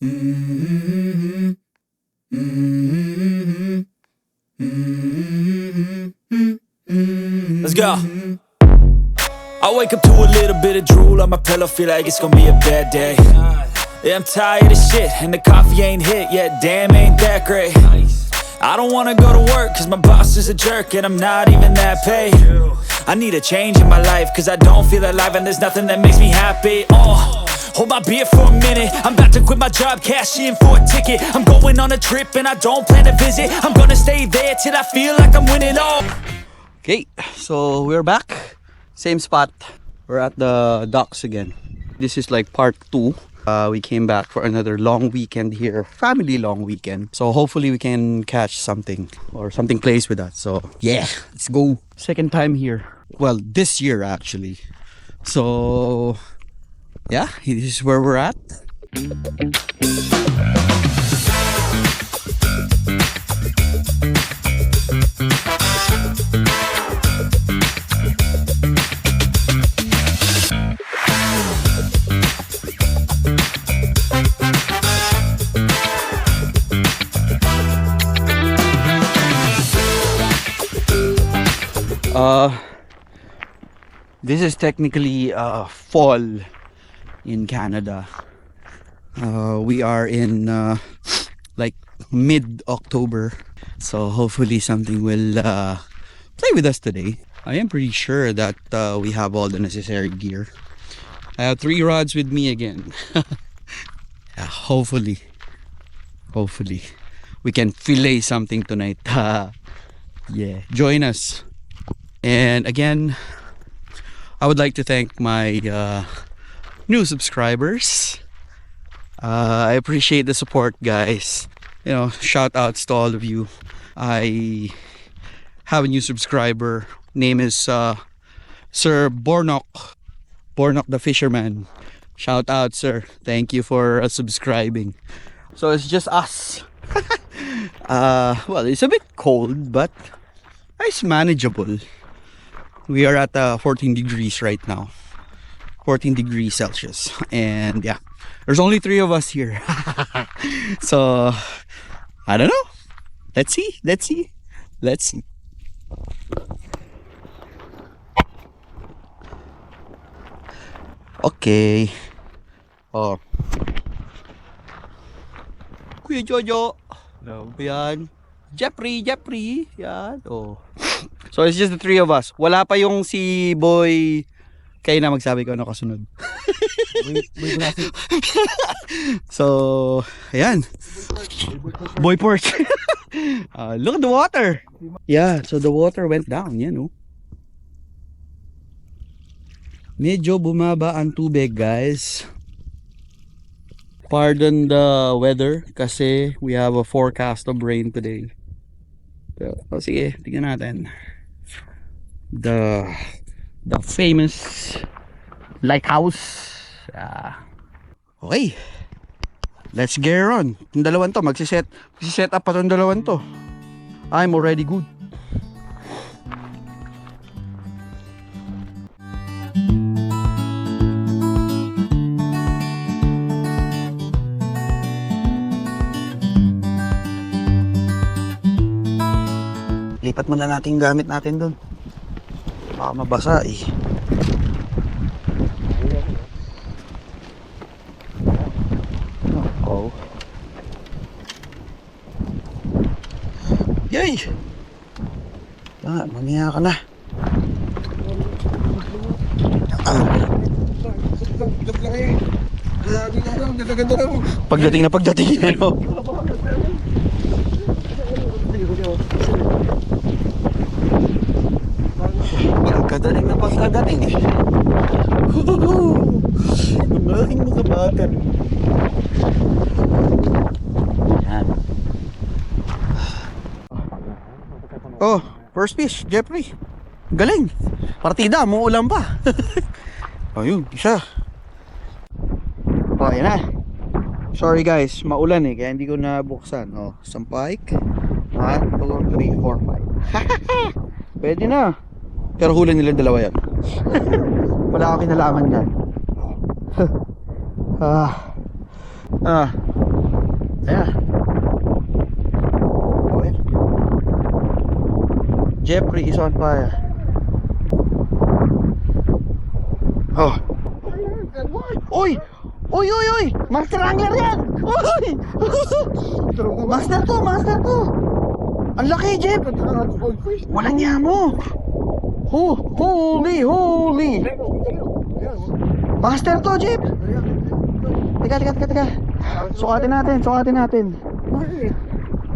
Let's go. I wake up to a little bit of drool on my pillow, feel like it's gonna be a bad day. Yeah, I'm tired of shit, and the coffee ain't hit yet, damn, ain't that great. I don't wanna go to work, cause my boss is a jerk, and I'm not even that paid. I need a change in my life, cause I don't feel alive, and there's nothing that makes me happy. Hold my beer for a minute, I'm about to quit my job, cash in for a ticket. I'm going on a trip, and I don't plan to visit. I'm gonna stay there till I feel like I'm winning all. Okay, so we're back. Same spot. We're at the docks again. This is like part 2. We came back for another long weekend here. Family long weekend. So hopefully we can catch something or something plays with us. So yeah, let's go. Second time here. Well, this year actually. So yeah, this is where we're at. This is technically fall in Canada. We are in like mid-October, so hopefully something will play with us today. I am pretty sure that we have all the necessary gear. I have 3 rods with me again. Yeah, hopefully we can fillet something tonight. Yeah, join us. And again, I would like to thank my new subscribers. I appreciate the support, guys. You know, shout outs to all of you. I have a new subscriber. Name is Sir Bornok the Fisherman. Shout out, sir. Thank you for subscribing. So it's just us. Well, it's a bit cold, but it's manageable. We are at 14 degrees right now. 14 degrees Celsius. And yeah, there's only 3 of us here. So, I don't know. Let's see. Okay. Oh. Kuya Jojo. No. Yan. Jeffrey. Yan. Oh. So it's just the 3 of us. Wala pa yung si Boy. Kayo na magsabi ko ano kasunod. So, ayan. Boy Porch. Look at the water. Yeah, so the water went down. Yan, oh. Medyo bumaba ang tubig, guys. Pardon the weather kasi we have a forecast of rain today. So, sige, tingnan natin. The famous lighthouse. Okay, let's get on. Yung dalawan to magsiset up pa tong dalawan to. I'm already good. Lipat muna natin yung gamit natin dun. Baka mabasa eh. Oh. Yay! Mamaya ka na. Pagdating ano? Pagkadating eh. Ang aking mga bagan. Yan. Oh, first fish, Jeffrey. Galing. Partida, muulan pa. Oh, yun, isa. Oh, yan na. Sorry guys, maulan eh, kaya hindi ko nabuksan. Oh, isang pike. 1, 2, 3, 4, 5. Pwede na. Pero huli nila dalawa yan. Wala akong kinalaman yan. Ayan. Okay. Jeffrey is on fire. Oh. Uy! Uy, uy, uy! Master Angler yan! Uy! Master to, master to! Ang laki, Jeff! Walang niya mo! Holy, holy! Master to, Jeff! Teka. Sukatin natin.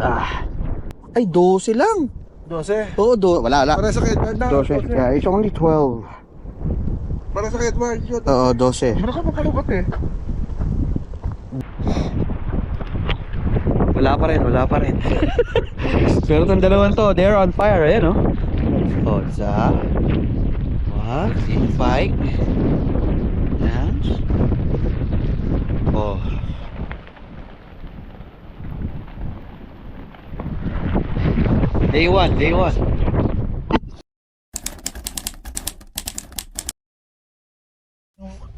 Ah. Ay, 12 lang. 12. Oo, wala. Para sa Edward na. 12. Yeah, it's only 12. Para sa Edward yun. Oo, 12. Ano ka magkalubat eh? Wala pa rin. Pero itong dalawang to, they're on fire, ayan, no? Oh, isa. What? Spike. Yan. Oh. Day one.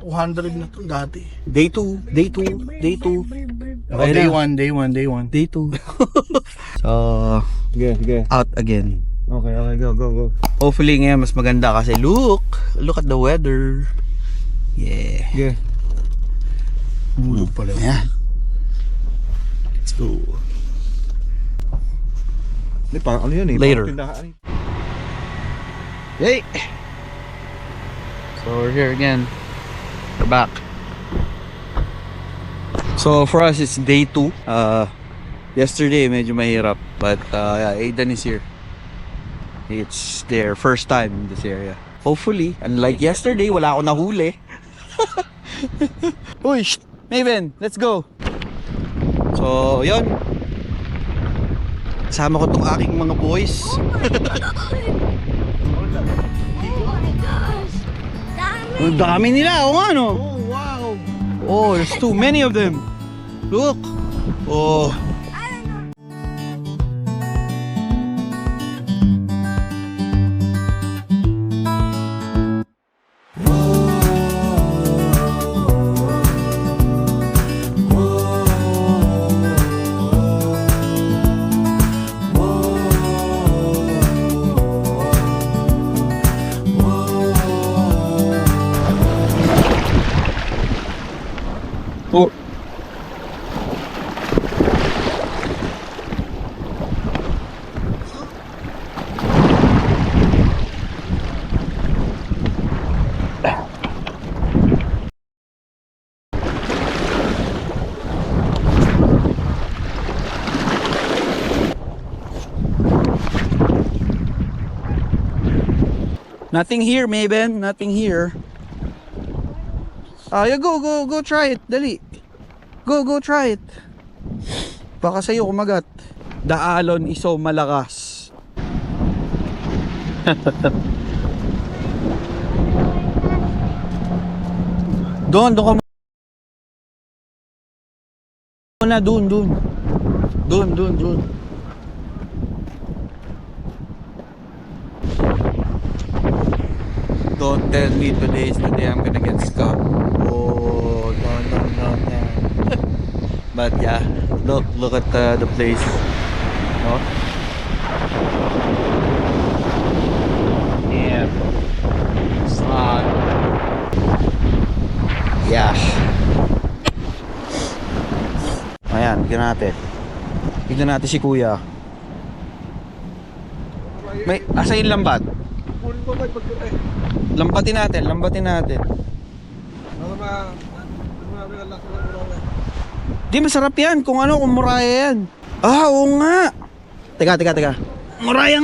200 na to dati. Day 2. Day 1. Day 2. So, Sige. out again. Okay, go. Hopefully ngayon mas maganda kasi look at the weather. Yeah. Sige. Bulog pala. Yeah. Let's go. Hindi, parang ano yun eh. Later. Parang tindahan eh. Hey. So we're here again. We're back. So for us it's day 2. Yesterday medyo mahirap, but yeah, Aidan is here. It's their first time in this area. Hopefully, unlike yesterday, wala akong nahuli. Uy, Maven, let's go. So, yun. Kasama ko tong aking mga boys. Ang dami nila, o nga no? Oh, wow. Oh, there's too many of them. Look. Oh. Oh. Nothing here, Maven. Nothing here. Yeah, go try it. Dali. Go try it. Baka sa'yo kumagat. The alon is so malakas. Doon ka muna. Doon. Don't tell me today is the day I'm gonna get stuck. Oh, no. But yeah, look at the place. No? Yeah. Sun. Yeah. Ayan, tignan natin si Kuya. May asa yung lambat? Punin mo ba pagkutay? Lambatin natin. Di masarap yan kung muraya yan. Ah, oo nga. Teka. Muraya.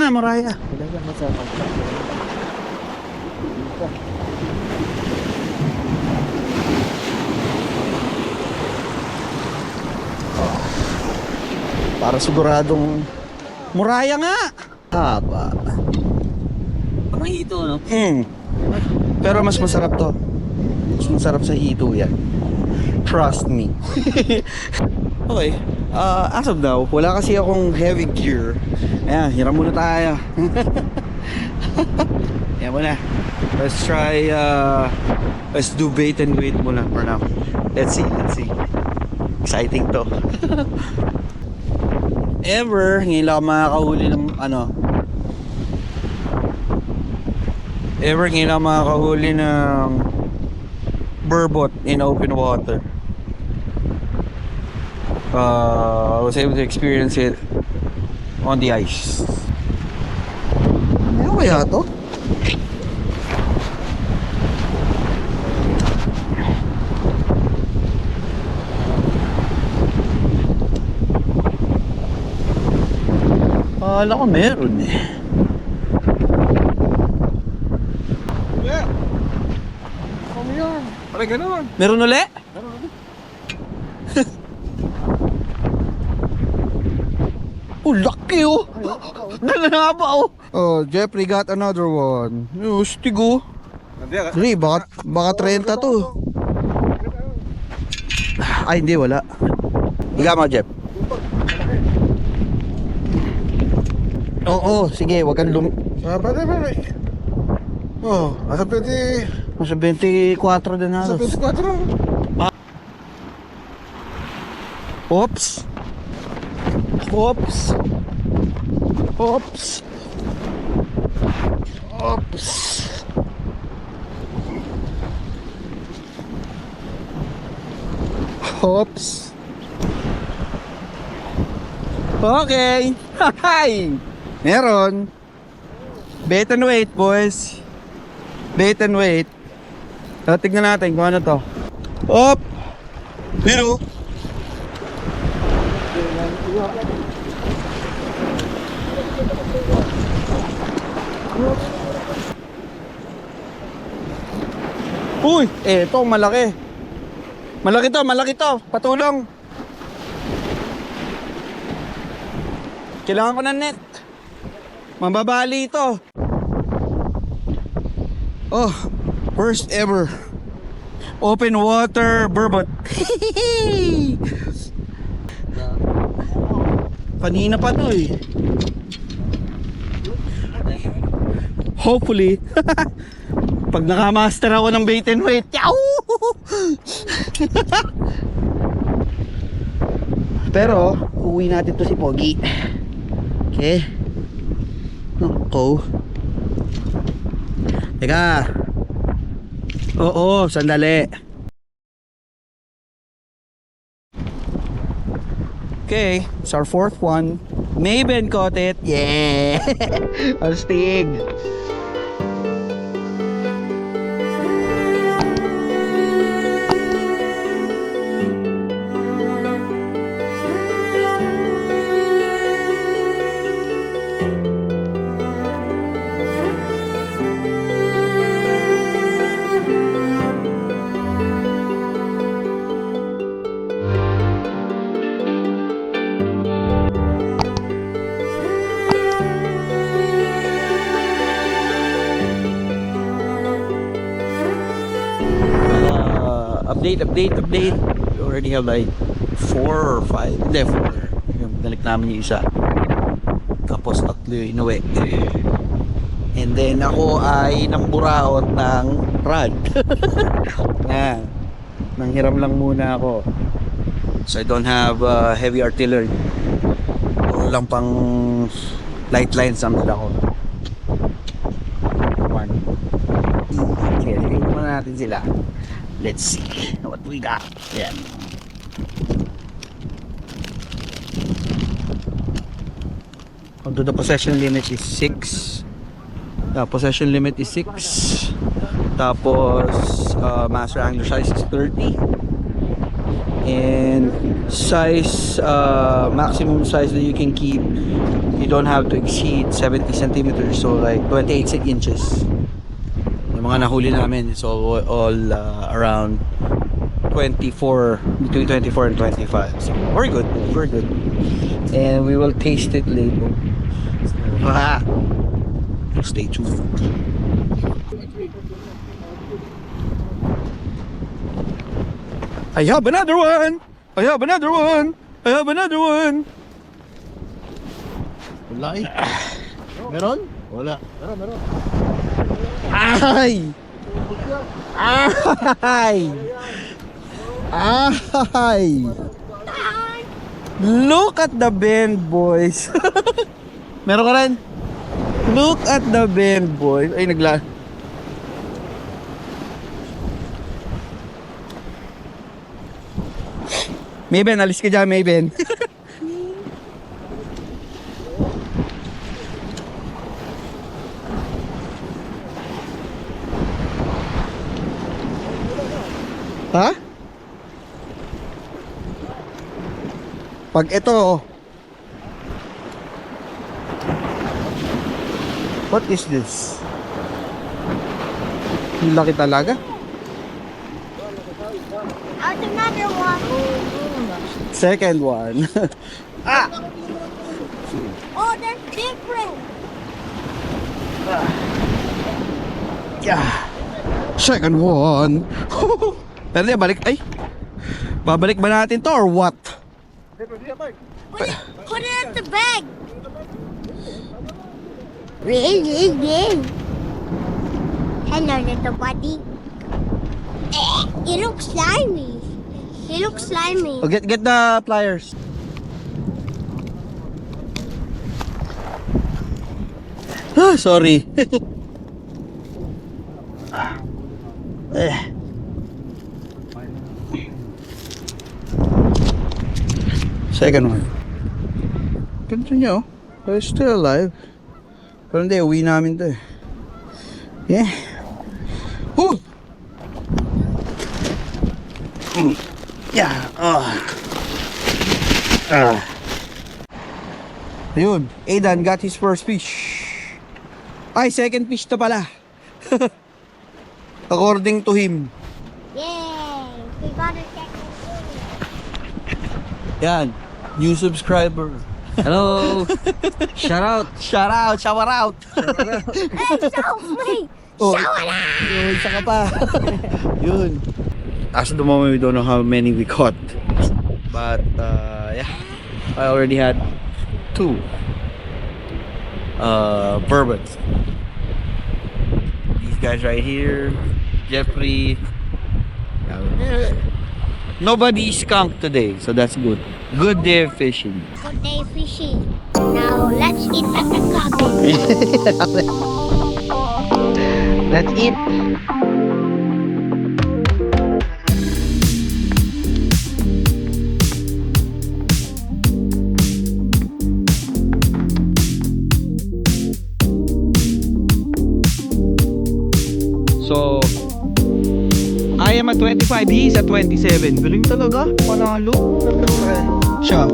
Para siguradong muraya nga. Haba. Parang ito, no? Pero mas masarap to. Mas masarap sa hito yan. Trust me. Okay. As of now, wala kasi akong heavy gear. Ayan, hiram muna tayo. Ayan muna. Let's try, let's do bait and wait muna for now. Let's see. exciting to. Ever, ngayon lang ako makakahuli ng ano. Ever, ngayon lang ako makakahuli ng burbot in open water. I was able to experience it on the ice. Ano kaya to? Akala ko meron eh. Yeah. Kami yan. Parang gano'n. Meron uli? Oh, laki oh! Dala na ba oh? Oh, Jeffrey got another one. Oh, stigo. Hindi, baka 30 to. Ay, hindi, wala. Higa mo, Jeff. Oo, sige, wag kang Pwede. Oh, asa pwede. Nasa 24 din Asa halos. 24. Oops. Oops. Oops. Oops. Oops. Okay. Hi. Meron. Bait and wait, boys. Bait and wait. Tignan natin kung ano to. Op. Pero uy, ito malaki. Malaki to. Patulong. Kailangan ko ng net. Mababali ito. Oh, first ever open water burbot. Kanina pa to eh. Hopefully pag nakamaster ako ng bait and wait. Pero uwi natin to si Pogi. Okay. Nako. Teka. Oo, sandali. Okay, it's our fourth one. Maven caught it. Yeah. Astig. Update. We already have like 4 or 5. Hindi, 4. Yung dalik namin yung isa. Tapos 3 yung inuwi. And then ako ay namburaot ng rod. Yan. Nanghiram lang muna ako. So I don't have heavy artillery. Wala lang pang light lines ang dala ko. Okay, tingnan muna natin sila. Let's see what we got. Yeah. Although the possession limit is 6. The possession limit is 6. Tapos master angler size is 30. And size, maximum size that you can keep, you don't have to exceed 70 centimeters, so like 28 inches. Yung mga nahuli namin is all around 24, between 24 and 25. So very good. And we will taste it later. Stay tuned. I have another one. Wala eh. Meron? Wala. Meron. Ay! Look at the bend, boys. Meron ka rin? Look at the bend, boys. Ay, Mayben, alis ka dyan, Mayben. Ha? Pag ito, what is this? Ang laki talaga. Out another one. Second one. Oh, that's different. Yeah. Second one. Pero di, balik. Ay. Babalik ba natin to or what? Put it in the bag. Hello, little buddy. It looks slimy. It looks slimy. Oh, get the pliers. Sorry. Second one. Ganda niya, oh. They're still alive. Pero hindi, uwi namin to eh. Yeah. Woo! Yeah. Ayun, Aidan got his first fish. Ay, second fish to pala. According to him. Yay! We got a second one. Yan, new subscriber. Hello! Shout out! Shout out, shower out. Hey, show me! Oh, Show it out! yun, isa ka pa. Yun. As of the moment, we don't know how many we caught. But, yeah. I already had 2 bourbons. These guys right here, Jeffrey. Nobody skunked today, so that's good. Good day of fishing. Good day fishing. Now let's eat at the cabin. Let's eat. So, I am at 25, he's at 27. Galing talaga, panalo. Siya.